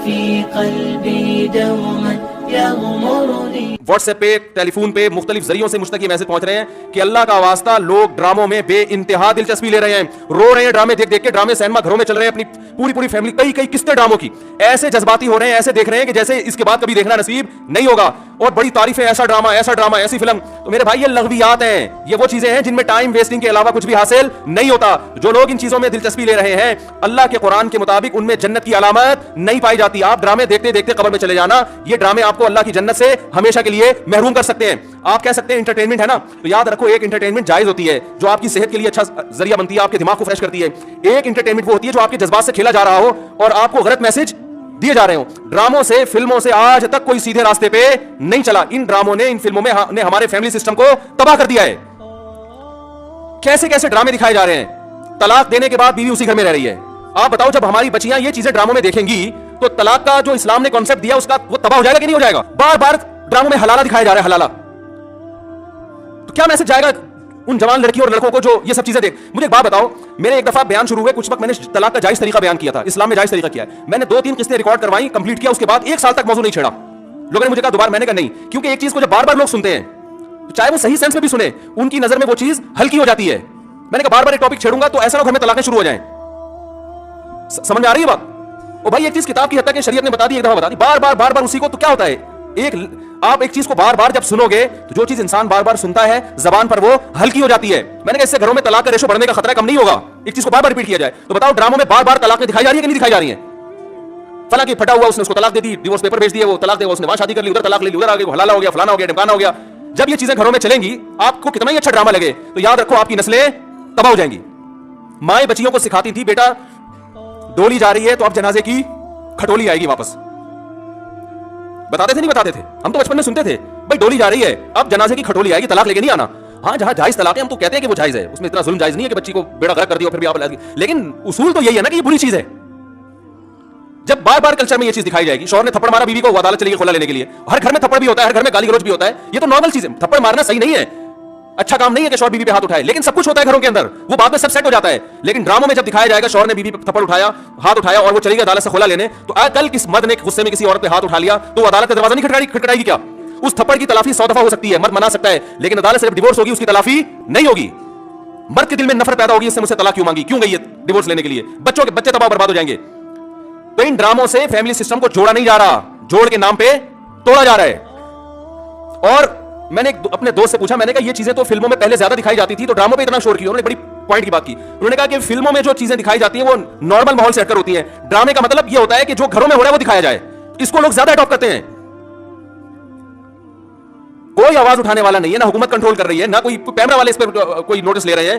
في قلبي دوما يغمرني. What's app پہ ٹیلیفون پہ مختلف ذریعوں سے مجھ تک یہ میسج پہنچ رہے ہیں کہ اللہ کا واسطہ لوگ ڈراموں میں بے انتہا دلچسپی لے رہے ہیں, رو رہے ہیں ڈرامے دیکھ دیکھ کے. ڈرامے سینما گھروں میں چل رہے ہیں, اپنی پوری فیملی کئی قسطیں ڈراموں کی, ایسے جذباتی ہو رہے ہیں, ایسے دیکھ رہے ہیں کہ جیسے اس کے بعد کبھی دیکھنا نصیب نہیں ہوگا, اور بڑی تعریفیں, ایسا ڈرامہ ایسی فلم. تو میرے بھائی یہ لغویات ہیں, یہ وہ چیزیں ہیں جن میں ٹائم ویسٹنگ کے علاوہ کچھ بھی حاصل نہیں ہوتا. جو لوگ ان چیزوں میں دلچسپی لے رہے ہیں, اللہ کے قرآن کے مطابق ان میں جنت کی علامت نہیں پائی جاتی. آپ ڈرامے دیکھتے دیکھتے قبر میں چلے جانا, یہ ڈرامے آپ کو اللہ کی جنت سے ہمیشہ کے لیے محروم کر سکتے ہیں. آپ کہہ سکتے ہیں انٹرٹینمنٹ ہے نا, تو یاد رکھو ایک انٹرٹینمنٹ جائز ہوتی ہے جو آپ کی صحت کے لیے اچھا ذریعہ بنتی ہے, آپ کے دماغ کو فریش کرتی ہے. ایک انٹرٹینمنٹ وہ ہوتی ہے جو آپ کے جذبات سے کھیلا جا رہا ہو اور آپ کو غلط میسج دیے جا رہے ہوں. ڈراموں سے, فلموں سے آج تک کوئی سیدھے راستے پہ نہیں چلا. ان ڈراموں نے, ان فلموں نے ہمارے فیملی سسٹم کو تباہ کر دیا ہے. کیسے کیسے ڈرامے دکھائے جا رہے ہیں. طلاق دینے کے بعد بیوی اسی گھر میں رہ رہی ہے. آپ بتاؤ جب ہماری بچیاں یہ چیزیں ڈراموں میں دیکھیں گی تو طلاق کا جو اسلام نے کانسیپٹ دیا اس کا وہ تباہ ہو جائے گا کہ نہیں ہو جائے گا. بار بار ڈراموں میں حلالہ دکھایا جا رہا ہے, حلالہ. تو کیا میسج جائے گا ان جوان لڑکیوں اور لڑکوں کو جو یہ سب چیزیں دیکھ. مجھے ایک بات بتاؤ, میرے ایک دفعہ بیان شروع ہوئے, کچھ وقت میں نے طلاق کا جائز طریقہ بیان کیا تھا, اسلام میں جائز طریقہ کیا ہے. میں نے 2-3 قسطیں ریکارڈ کروائی, کمپلیٹ کیا, اس کے بعد 1 سال تک موضوع نہیں چھیڑا. لوگوں نے مجھے کہا دوبارہ, میں نے کہا نہیں, کیونکہ ایک چیز کو جب بار بار لوگ سنتے ہیں چاہے وہ صحیح سینس میں بھی سنیں, ان کی نظر میں وہ چیز ہلکی ہو جاتی ہے. میں نے کہا بار بار ایک ٹاپک چھیڑوں گا تو ایسا نہ گھر میں طلاقیں شروع ہو جائیں. سمجھ میں آ رہی ہے بات؟ او بھائی ایک چیز کتاب کی حد تک شریعت نے بتا دی, ایک دفعہ بتا دی, بار بار اسی کو, تو کیا ہوتا ہے, آپ ایک چیز کو بار بار جب سنو گے تو جو چیز انسان بار بار سنتا ہے زبان پر وہ ہلکی ہو جاتی ہے. میں نے کہا اس سے گھروں میں طلاق کا ریشو بڑھنے کا خطرہ کم نہیں ہوگا ایک چیز کو بار بار ریپیٹ کیا جائے. تو بتاؤ ڈراموں میں بار بار طلاقیں دکھائی جا رہی ہیں کہ نہیں دکھائی جا رہی ہیں؟ فلاں کی پھٹا ہوا, اس نے اس کو طلاق دے دی, ڈیورس پیپر بھیج دیا, وہ طلاق دے, اس نے وہاں شادی کر لی, ادھر طلاق لے لی, ادھر آ گئی, حلالہ ہو گیا, فلانا ہو گیا, ڈمکانا ہو گیا. جب یہ چیزیں گھروں میں چلیں گی, آپ کو کتنا ہی اچھا ڈرامہ لگے, تو یاد رکھو آپ کی نسلیں تباہ ہو جائیں گی. مائیں بچیوں کو سکھاتی تھی, بیٹا ڈولی جا رہی ہے تو اب جنازے کی کھٹولی آئے گی واپس. بتاتے تھے نہیں بتاتے تھے, ہم تو بچپن میں سنتے تھے بھائی ڈولی جا رہی ہے اب جنازے کی کھٹولی آئے گی, طلاق لے کے نہیں آنا. ہاں جہاں جائز طلاق ہے ہم تو کہتے ہیں کہ وہ جائز ہے, اس میں اتنا ظلم جائز نہیں ہے کہ بچی کو بیڑا غرق کر دیا پھر بھی آپ, لیکن اصول تو یہی ہے نا کہ یہ بری چیز ہے. جب بار بار کلچر میں یہ چیز دکھائی جائے گی, شوہر نے تھپڑ مارا بیوی کو, وہ عدالت چلی گئی خلا لینے کے لیے. ہر گھر میں تھپڑ بھی ہوتا ہے, ہر گھر میں گالی گلوچ بھی ہوتا ہے, یہ تو نارمل چیز ہے. تھپڑ مارنا صحیح نہیں ہے, اچھا کام نہیں ہے کہ شوہر بیوی پہ ہاتھ اٹھائے, لیکن سب کچھ ہوتا ہے گھروں کے اندر, وہ بعد میں سب سیٹ ہو جاتا ہے. لیکن ڈراموں میں جب دکھایا جائے گا شوہر نے بیوی پہ تھپڑ اٹھایا, ہاتھ اٹھایا اور وہ چلی گئی عدالت سے خلا لینے, تو کل کس مرد نے غصے میں کسی عورت پہ ہاتھ اٹھا لیا تو وہ عدالت کا دروازہ نہیں کھٹکھٹائے گی کیا؟ اس تھپڑ کی تلافی 100 دفعہ ہو سکتی ہے, مرد منا سکتا ہے, لیکن عدالت سے جب ڈیورس ہوگی اس کی تلافی نہیں ہوگی. مرد کے دل میں نفرت پیدا ہوگی, اس سے مجھ سے طلاق کیوں مانگی, کیوں گئی ہے ڈیورس لینے کے لیے, بچے تباہ برباد ہو جائیں گے. تو ان ڈراموں سے فیملی سسٹم کو جوڑا نہیں جا رہا, جوڑ کے نام پہ توڑا جا رہا ہے. اور میں نے اپنے دوست سے پوچھا, میں نے کہا یہ چیزیں تو فلموں میں پہلے زیادہ دکھائی جاتی تھی, تو ڈراموں پہ اتنا شور کیا؟ انہوں نے بڑی پوائنٹ کی بات کی. انہوں نے کہا کہ فلموں میں جو چیزیں دکھائی جاتی ہیں وہ نارمل ماحول سے ہٹ کر ہوتی ہیں. ڈرامے کا مطلب یہ ہوتا ہے کہ جو گھروں میں ہو رہا ہے وہ دکھایا جائے, اس کو لوگ زیادہ اڈاپٹ کرتے ہیں. کوئی آواز اٹھانے والا نہیں ہے, نہ حکومت کنٹرول کر رہی ہے, نہ کوئی کیمرہ والے اس پر کوئی نوٹس لے رہے ہیں.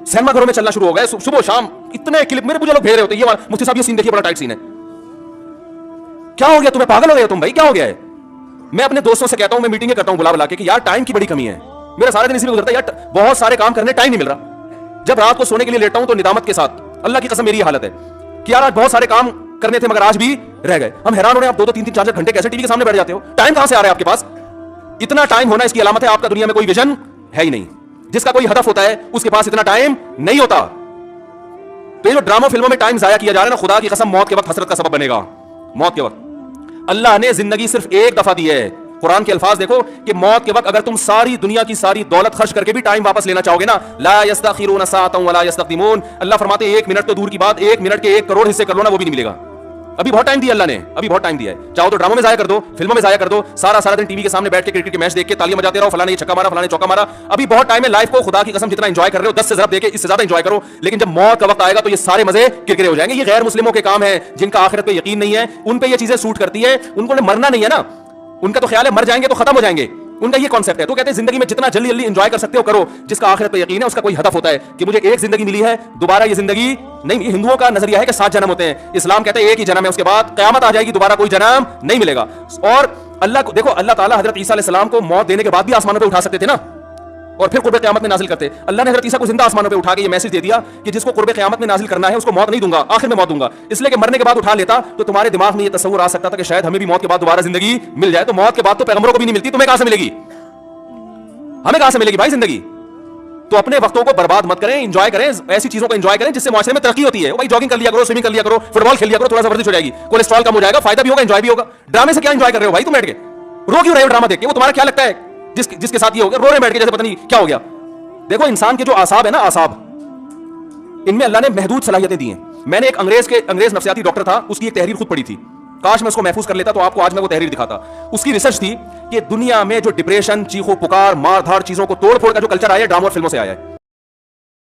سینما گھروں میں چلنا شروع ہو گیا, صبح و شام اتنے کلپ میرے مجھے لوگ بھیج رہے ہوتے ہیں, یہ مفتی صاحب یہ سین دیکھیے بڑا ٹائٹ سین ہے. کیا ہو گیا تمہیں, پاگل ہو گئے تم بھائی, کیا ہو گیا ہے؟ میں اپنے دوستوں سے کہتا ہوں, میں میٹنگیں کرتا ہوں بلا کے کہ یار ٹائم کی بڑی کمی ہے, میرا سارا دن اسی میں گزرتا ہے یار, بہت سارے کام کرنے ٹائم نہیں مل رہا. جب رات کو سونے کے لیے لیٹا ہوں تو ندامت کے ساتھ, اللہ کی قسم میری یہ حالت ہے کہ یار آج بہت سارے کام کرنے تھے مگر آج بھی رہ گئے. ہم حیران ہو رہے ہیں, آپ 2-2 3-3 4-4 گھنٹے کیسے ٹی وی کے سامنے بیٹھ جاتے ہو؟ ٹائم کہاں سے آ رہا ہے آپ کے پاس؟ اتنا ٹائم ہونا اس کی علامت ہے آپ کا دنیا میں کوئی ویژن ہے ہی نہیں. جس کا کوئی ہدف ہوتا ہے اس کے پاس اتنا ٹائم نہیں ہوتا. تو یہ جو ڈراموں فلموں میں ٹائم ضائع کیا جا رہا ہے نا, خدا کی قسم موت کے وقت حسرت کا سبب بنے گا. موت کے وقت اللہ نے زندگی صرف ایک دفعہ دی ہے. قرآن کے الفاظ دیکھو کہ موت کے وقت اگر تم ساری دنیا کی ساری دولت خرچ کر کے بھی ٹائم واپس لینا چاہو گے نا, لا یستاخرون ساعۃ ولا یستقدمون, اللہ فرماتے ہیں 1 منٹ تو دور کی بات, 1 منٹ کے 1 کروڑ حصے کر لو نا وہ بھی نہیں ملے گا. ابھی بہت ٹائم دیا اللہ نے, ابھی بہت ٹائم دیا ہے. چاہو تو ڈراموں میں ضائع کر دو, فلموں میں ضائع کر دو, سارا دن ٹی وی کے سامنے بیٹھ کے کرکٹ کے میچ دیکھ کے تالیاں بجاتے رہو, فلاں نے یہ چھکا مارا, فلاں نے چوکا مارا. ابھی بہت ٹائم ہے, لائف کو خدا کی قسم جتنا انجوائے کر رہے ہو 10 سے ضرب دے کے اس سے زیادہ انجوائے کرو. لیکن جب موت کا وقت آئے گا تو یہ سارے مزے کرکرے ہو جائیں گے. یہ غیر مسلموں کے کام ہیں جن کا آخرت پہ یقین نہیں ہے, ان پہ یہ چیزیں سوٹ کرتی ہیں. ان کو مرنا نہیں ہے نا, ان کا تو خیال ہے مر جائیں گے تو ختم ہو جائیں گے, ان کا یہ کانسیپٹ ہے. تو کہتے ہیں زندگی میں جتنا جلدی انجوائے کر سکتے ہو کرو. جس کا آخرت پہ یقین ہے اس کا کوئی ہدف ہوتا ہے کہ مجھے ایک زندگی ملی ہے, دوبارہ یہ زندگی نہیں. یہ ہندوؤں کا نظریہ ہے کہ 7 جنم ہوتے ہیں, اسلام کہتے ہیں ایک ہی جنم ہے, اس کے بعد قیامت آ جائے گی, دوبارہ کوئی جنم نہیں ملے گا. اور اللہ کو دیکھو, اللہ تعالیٰ حضرت عیسیٰ علیہ السلام کو موت دینے کے بعد بھی آسمانوں پہ اٹھا سکتے تھے نا, اور پھر قرب قیامت میں نازل کرتے. اللہ نے حضرت عیسیٰ کو زندہ آسمانوں پہ اٹھا کے یہ میسج دے دیا کہ جس کو قرب قیامت میں نازل کرنا ہے اس کو موت نہیں دوں گا, آخر میں موت دوں گا. اس لیے کہ مرنے کے بعد اٹھا لیتا تو تمہارے دماغ میں یہ تصور آ سکتا تھا کہ شاید ہمیں بھی موت کے بعد دوبارہ زندگی مل جائے. تو موت کے بعد تو پیغمبروں کو بھی نہیں ملتی, تمہیں کہاں سے ملے گی, ہمیں کہاں سے ملے گی بھائی زندگی؟ تو اپنے وقتوں کو برباد مت کریں, انجوائے کریں, ایسی چیزوں کو انجوائے کریں جس سے معاشرے میں ترقی ہوتی ہے. بھائی جاگنگ کر لیا کرو, سوئمنگ کر لیا کرو, فٹ بال کھیل لیا کرو, تھوڑا سا ورزش ہو جائے گی, کولیسٹرول کم ہو جائے گا, فائدہ بھی ہوگا, انجوائے بھی ہوگا. ڈرامے سے کیا انجوائے کر رہے ہو بھائی تم بیٹھ کے؟ رو کیوں رہے ہو ڈرامہ دیکھ کے؟ وہ تمہارا کیا لگتا ہے جس کے ساتھ یہ ہو گیا رو رہے بیٹھ کے جیسے پتہ نہیں کیا ہو گیا. دیکھو انسان کے جو اعصاب ہے نا, اعصاب, ان میں اللہ نے محدود صلاحیتیں دی ہیں. میں نے ایک انگریز نفسیاتی ڈاکٹر تھا, اس کی ایک تحریر خود پڑھی تھی, کاش میں اس کو محفوظ کر لیتا تو آپ کو آج میں وہ تحریر دکھاتا. اس کی ریسرچ تھی کہ دنیا میں جو ڈپریشن, چیخو پکار, مار دھاڑ چیزوں کو توڑ پھوڑ کا جو کلچر آیا ہے ڈراموں اور فلموں سے آیا ہے.